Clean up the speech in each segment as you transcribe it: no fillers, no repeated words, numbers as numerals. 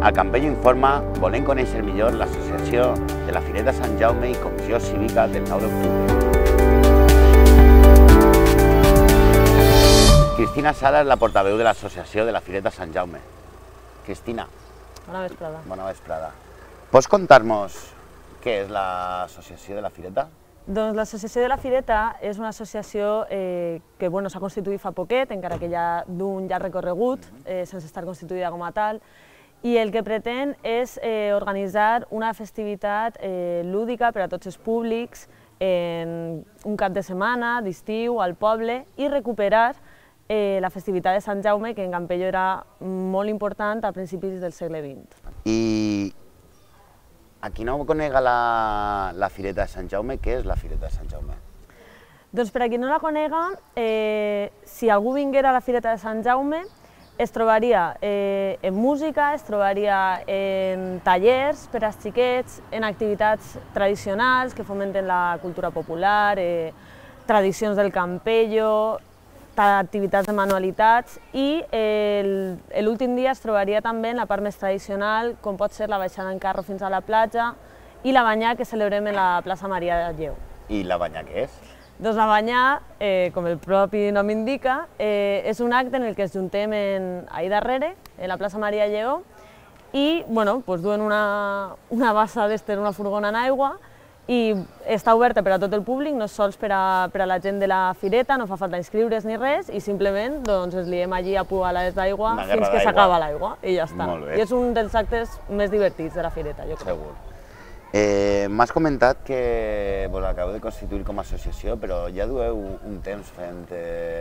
Al Campello Informa volem conèixer millor l'associació de la Fireta Sant Jaume i Comissió Cívica del 9 d'octubre. Cristina Sala és la portaveu de l'associació de la Fireta Sant Jaume. Cristina. Bona vesprada. Bona vesprada. Pots contar-nos què és l'associació de la Fireta? Doncs l'associació de la Fireta és una associació que s'ha constituït fa poquet, encara que ja d'un llarg recorregut, sense estar constituïda com a tal, i el que pretén és organitzar una festivitat lúdica per a tots els públics en un cap de setmana, d'estiu, al poble, i recuperar la festivitat de Sant Jaume, que en Campello era molt important a principis del segle XX. I a qui no conega la Fireta de Sant Jaume, què és la Fireta de Sant Jaume? Doncs per a qui no la conega, si algú vinguera a la Fireta de Sant Jaume, es trobaria en música, es trobaria en tallers per als xiquets, en activitats tradicionals que fomenten la cultura popular, tradicions del Campello, activitats de manualitats, i l'últim dia es trobaria també en la part més tradicional, com pot ser la baixada en carro fins a la platja i la banyà que celebrem en la plaça Maria de Lleu. I la banyà què és? Doncs la banyà, com el propi nom indica, és un acte en el que ens juntem ahir darrere, en la plaça Maria de Lleu, i duen una bassa d'estes, una furgona en aigua, i està oberta per a tot el públic, no sols per a la gent de la Fireta, no fa falta inscriure's ni res, i simplement ens liem allí a pugalades d'aigua fins que s'acaba l'aigua, i ja està. I és un dels actes més divertits de la Fireta, jo crec. Segur. M'has comentat que vos acabeu de constituir com a associació, però ja dueu un temps fent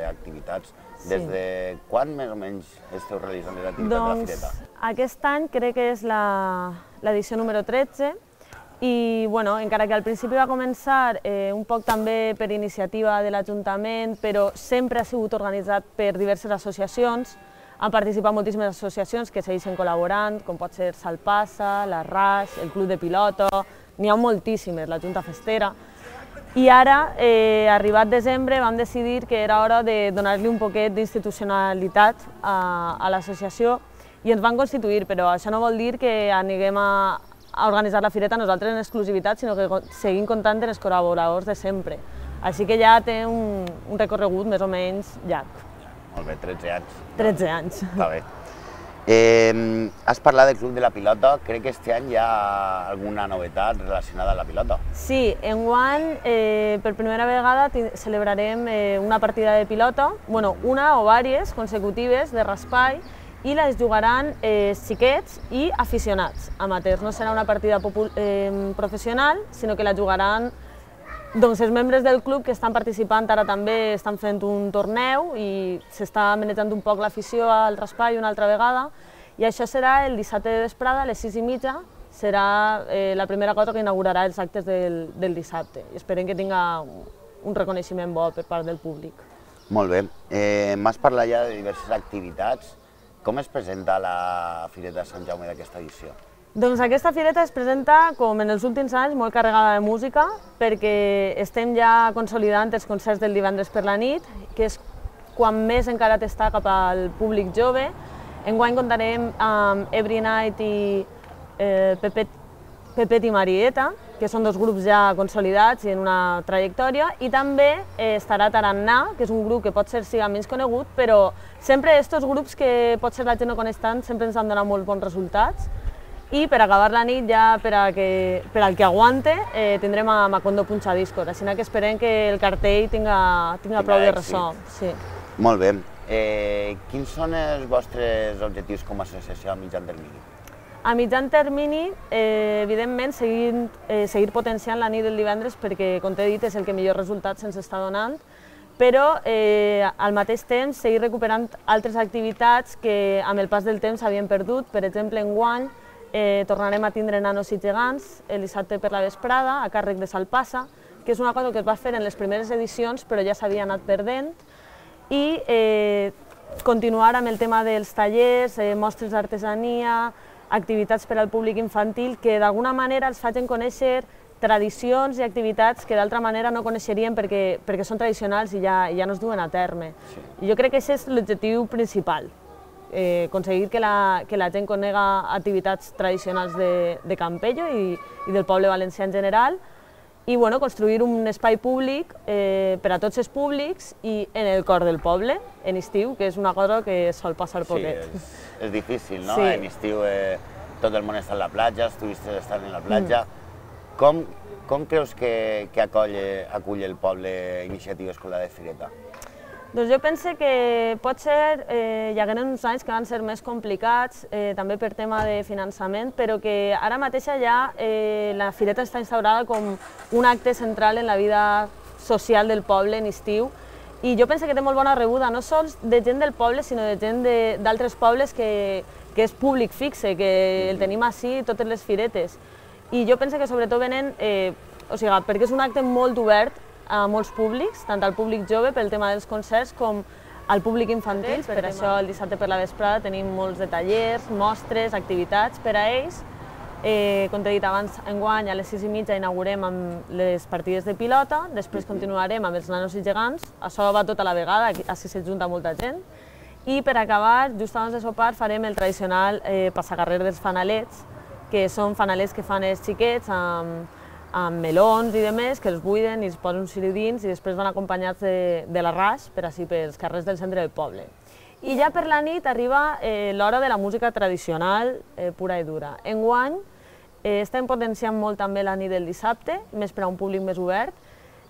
activitats. Des de quan més o menys esteu realitzant les activitats de la Fireta? Doncs aquest any crec que és l'edició número 13, i encara que al principi va començar un poc també per iniciativa de l'Ajuntament, però sempre ha sigut organitzat per diverses associacions. Han participat moltíssimes associacions que segueixen col·laborant, com pot ser Salpassa, la RAS, el Club de Piloto, n'hi ha moltíssimes, la Junta Festera. I ara, arribat desembre, vam decidir que era hora de donar-li un poquet d'institucionalitat a l'associació i ens van constituir, però això no vol dir que aneguem a organitzar la Fireta nosaltres en exclusivitat, sinó que seguim comptant amb els col·laboradors de sempre. Així que ja té un recorregut més o menys llarg. Molt bé, 13 anys. 13 anys. Està bé. Has parlat del Club de la Pilota, crec que este any hi ha alguna novetat relacionada amb la pilota. Sí, enguany per primera vegada celebrarem una partida de pilota, una o diverses consecutives de raspall, i les jugaran xiquets i aficionats, amateurs. No serà una partida professional, sinó que la jugaran els membres del club que estan participant. Ara també estan fent un torneu i s'està manejant un poc l'afició al raspall una altra vegada, i això serà el dissabte de vesprada a les 6:30, serà la primera cosa que inaugurarà els actes del dissabte, i esperem que tinga un reconeixement bo per part del públic. Molt bé. M'has parlat ja de diverses activitats. Com es presenta la Fireta de Sant Jaume d'aquesta edició? Doncs aquesta Fireta es presenta, com en els últims anys, molt carregada de música, perquè estem ja consolidant els concerts del divendres per la nit, que és quan més encarat està cap al públic jove. Enguany comptarem amb Every Night i Pepet i Marieta, que són dos grups ja consolidats i en una trajectòria, i també estarà Tarannà, que és un grup que pot ser siga menys conegut, però sempre aquests grups que potser la gent no coneix tant sempre ens han donat molt bons resultats. I per acabar la nit, ja per al que aguante, tindrem a Macondo Punxadiscos, així que esperem que el cartell tinga prou de ressò. Molt bé. Quins són els vostres objectius com a associació a mitjà termini? A mitjà termini, evidentment, seguir potenciant la nit del divendres perquè, com t'he dit, és el que millor resultats ens està donant, però al mateix temps seguir recuperant altres activitats que amb el pas del temps s'havien perdut. Per exemple, enguany tornarem a tindre nanos i gegants el dissabte per la vesprada a càrrec de Salpassa, que és una cosa que es va fer en les primeres edicions però ja s'havia anat perdent, i continuar amb el tema dels tallers, mostres d'artesania, activitats per al públic infantil que d'alguna manera els facin conèixer tradicions i activitats que d'altra manera no coneixerien perquè són tradicionals i ja no es duen a terme. I jo crec que aquest és l'objectiu principal. aconseguir que la gent conega activitats tradicionals de Campello i del poble valencià en general, i construir un espai públic per a tots els públics i en el cor del poble, en estiu, que és una cosa que sol passar poquet. Sí, és difícil, no? En estiu tot el món està a la platja, els turistes estan a la platja. Com creus que acull el poble iniciatives com la de Fireta? Doncs jo penso que potser hi hagueren uns anys que van ser més complicats, també per tema de finançament, però que ara mateix ja la Fireta està instaurada com un acte central en la vida social del poble en estiu, i jo penso que té molt bona rebuda, no sols de gent del poble, sinó de gent d'altres pobles que és públic fixe, que el tenim així totes les firetes. I jo penso que sobretot venen, perquè és un acte molt obert a molts públics, tant al públic jove pel tema dels concerts com al públic infantil, per això el dissabte per la vesprada tenim molts de tallers, mostres, activitats per a ells. Com t'he dit abans, enguany a les 6:30 inaugurem amb les partides de pilota, després continuarem amb els nanos i gegants, això va tot a la vegada, així s'ajunta molta gent, i per acabar, just abans de sopar, farem el tradicional passacarrer dels fanalets, que són fanalets que fan els xiquets amb melons i demés, que els buiden i els posen un ciri dins i després van acompanyats de l'arràs per així pels carrers del centre del poble. I ja per la nit arriba l'hora de la música tradicional pura i dura. Enguany estem potenciant molt també la nit del dissabte, més per a un públic més obert.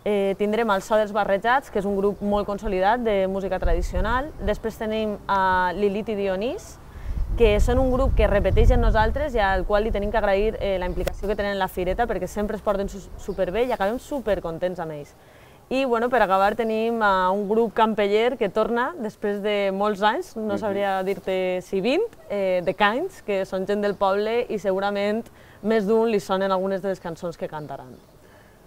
Tindrem el So dels Barrejats, que és un grup molt consolidat de música tradicional. Després tenim Lilith i Dionís, que són un grup que repeteix en nosaltres i al qual li tenim que agrair la implicació que tenen en la fireta, perquè sempre es porten superbé i acabem supercontents amb ells. I per acabar tenim un grup campeller que torna després de molts anys, no sabria dir-te si 20, The Kinds, que són gent del poble i segurament més d'un li sonen algunes de les cançons que cantaran.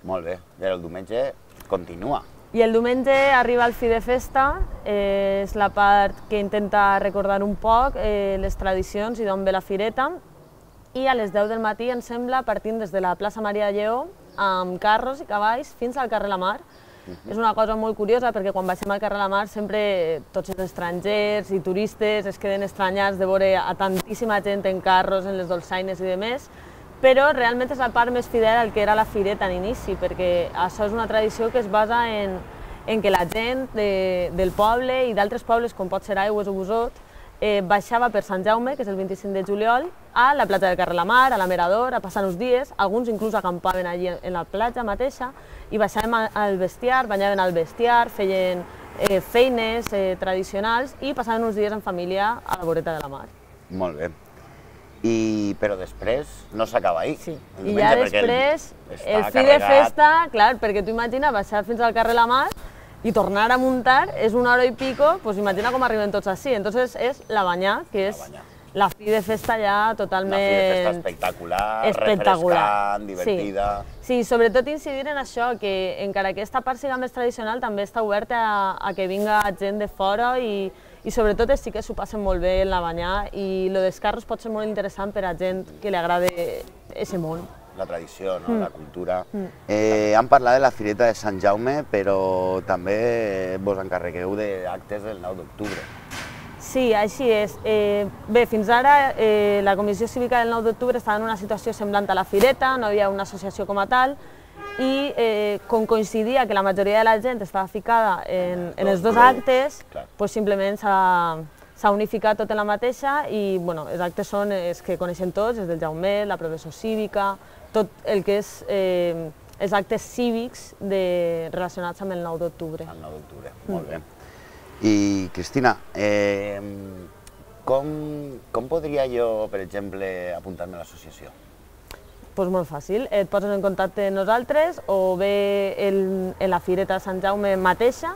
Molt bé, i el diumenge continua. I el diumenge arriba el fi de festa, és la part que intenta recordar un poc les tradicions i d'on ve la fireta, i a les 10 del matí, em sembla, partint des de la plaça Maria de Lleó, amb carros i cavalls fins al carrer La Mar. És una cosa molt curiosa perquè quan baixem al carrer La Mar sempre tots els estrangers i turistes es queden estranyats de veure a tantíssima gent en carros, en les dolçaines i demés, però realment és la part més fidel al que era la fireta en inici, perquè això és una tradició que es basa en que la gent del poble i d'altres pobles, com pot ser Aigües o Busot, baixava per Sant Jaume, que és el 25 de juliol, a la platja del carrer La Mar, a l'Amerador, a passar uns dies, alguns inclús acampaven allí en la platja mateixa, i baixàvem al bestiar, banyaven al bestiar, feien feines tradicionals i passaven uns dies en família a la voreta de la mar. Molt bé. Però després no s'acaba ahir. Sí, i ja després, el fi de festa, clar, perquè tu imagina baixar fins al carrer La Mar i tornar a muntar, és una hora i pico, doncs imagina com arriben tots així. Entonces és la banyà, que és la fi de festa ja totalment... Una fi de festa espectacular, refrescant, divertida... Sí, sobretot incidir en això, que encara que aquesta part siga més tradicional, també està oberta a que vinga gent de fora i sobretot sí que s'ho passen molt bé en la banyà, i el dels carros pot ser molt interessant per a gent que li agrada aquest món. La tradició, la cultura. Hem parlat de la Fireta de Sant Jaume, però també vos encarregueu d'actes del 9 d'octubre. Sí, així és. Bé, fins ara la Comissió Cívica del 9 d'octubre estava en una situació semblant a la Fireta, no hi havia una associació com a tal, i com coincidia que la majoria de la gent estava ficada en els dos actes, simplement s'ha unificat tot en la mateixa, i els actes són els que coneixem tots, els del Jaumet, la professor cívica, tot el que és els actes cívics relacionats amb el 9 d'octubre. El 9 d'octubre, molt bé. I, Cristina, com podria jo, per exemple, apuntar-me a l'associació? Doncs molt fàcil, et poses en contacte amb nosaltres, o bé en la Fireta de Sant Jaume mateixa,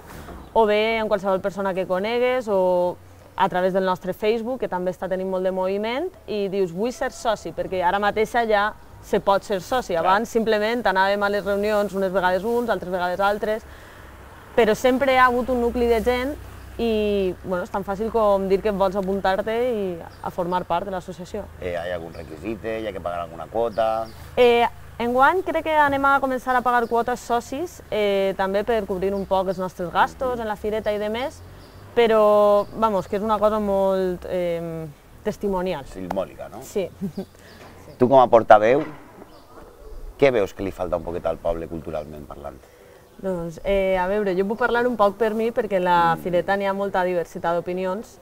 o bé amb qualsevol persona que conegues, o a través del nostre Facebook, que també està tenint molt de moviment, i dius, vull ser soci, perquè ara mateixa ja se pot ser soci. Abans simplement anàvem a les reunions unes vegades uns, altres vegades altres, però sempre hi ha hagut un nucli de gent i és tan fàcil com dir que vols apuntar-te i a formar part de l'associació. Hi ha algun requisit? Hi ha que pagar alguna quota? Enguany crec que anem a començar a pagar quotes socis, també per cobrir un poc els nostres gastos en la fireta i demés, però, vamos, que és una cosa molt testimonial. Simbòlica, no? Sí. Tu com a portaveu, què veus que li falta un poquet al poble culturalment parlant? Doncs, a veure, jo puc parlar un poc per mi perquè a la Fireta n'hi ha molta diversitat d'opinions,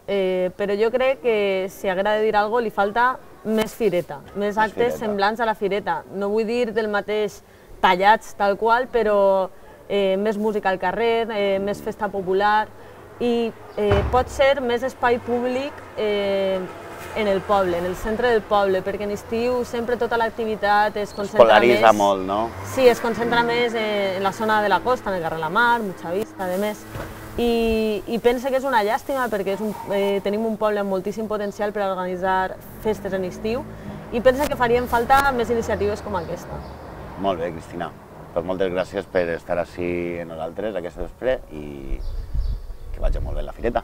però jo crec que si haguera de dir alguna cosa li falta més fireta, més actes semblants a la Fireta. No vull dir del mateix tallats tal qual, però més música al carrer, més festa popular i pot ser més espai públic en el poble, en el centre del poble, perquè en estiu sempre tota l'activitat es concentra més... Es polaritza molt, no? Sí, es concentra més en la zona de la costa, en el carrer La Mar, Mucha Vista, a més. I pense que és una llàstima perquè tenim un poble amb moltíssim potencial per organitzar festes en estiu i pense que farien falta més iniciatives com aquesta. Molt bé, Cristina. Doncs moltes gràcies per estar així amb nosaltres aquest vespre i que vagi molt bé la fireta.